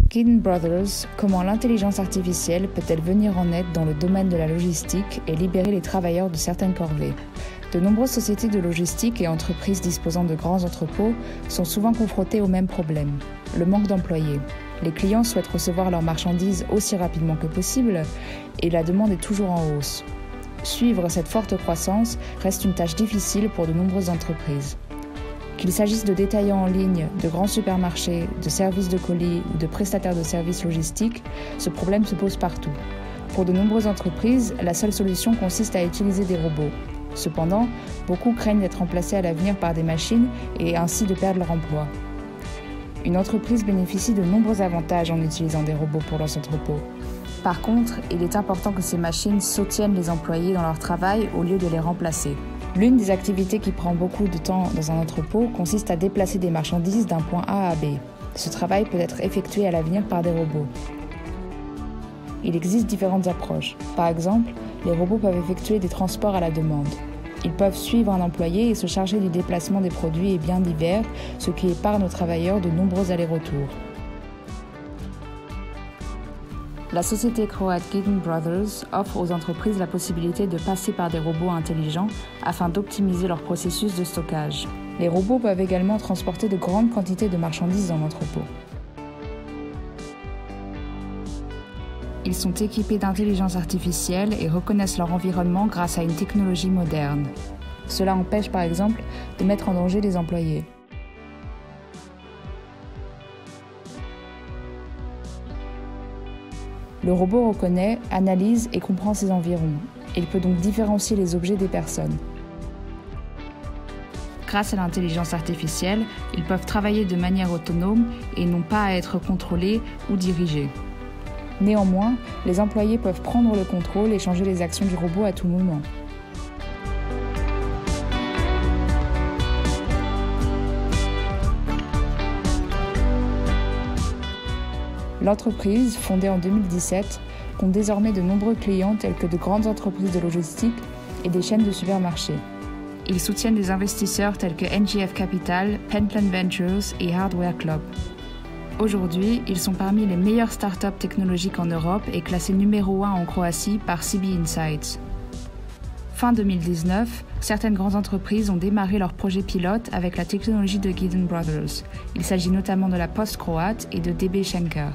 Gideon Brothers, comment l'intelligence artificielle peut-elle venir en aide dans le domaine de la logistique et libérer les travailleurs de certaines corvées? De nombreuses sociétés de logistique et entreprises disposant de grands entrepôts sont souvent confrontées au même problème, le manque d'employés. Les clients souhaitent recevoir leurs marchandises aussi rapidement que possible et la demande est toujours en hausse. Suivre cette forte croissance reste une tâche difficile pour de nombreuses entreprises. Qu'il s'agisse de détaillants en ligne, de grands supermarchés, de services de colis ou de prestataires de services logistiques, ce problème se pose partout. Pour de nombreuses entreprises, la seule solution consiste à utiliser des robots. Cependant, beaucoup craignent d'être remplacés à l'avenir par des machines et ainsi de perdre leur emploi. Une entreprise bénéficie de nombreux avantages en utilisant des robots pour leurs entrepôts. Par contre, il est important que ces machines soutiennent les employés dans leur travail au lieu de les remplacer. L'une des activités qui prend beaucoup de temps dans un entrepôt consiste à déplacer des marchandises d'un point A à B. Ce travail peut être effectué à l'avenir par des robots. Il existe différentes approches. Par exemple, les robots peuvent effectuer des transports à la demande. Ils peuvent suivre un employé et se charger du déplacement des produits et biens divers, ce qui épargne aux travailleurs de nombreux allers-retours. La société croate Gideon Brothers offre aux entreprises la possibilité de passer par des robots intelligents afin d'optimiser leur processus de stockage. Les robots peuvent également transporter de grandes quantités de marchandises dans l'entrepôt. Ils sont équipés d'intelligence artificielle et reconnaissent leur environnement grâce à une technologie moderne. Cela empêche par exemple de mettre en danger les employés. Le robot reconnaît, analyse et comprend ses environs. Il peut donc différencier les objets des personnes. Grâce à l'intelligence artificielle, ils peuvent travailler de manière autonome et n'ont pas à être contrôlés ou dirigés. Néanmoins, les employés peuvent prendre le contrôle et changer les actions du robot à tout moment. L'entreprise, fondée en 2017, compte désormais de nombreux clients tels que de grandes entreprises de logistique et des chaînes de supermarchés. Ils soutiennent des investisseurs tels que NGF Capital, Pentland Ventures et Hardware Club. Aujourd'hui, ils sont parmi les meilleures startups technologiques en Europe et classés numéro 1 en Croatie par CB Insights. Fin 2019, certaines grandes entreprises ont démarré leur projet pilote avec la technologie de Gideon Brothers. Il s'agit notamment de la Poste croate et de DB Schenker.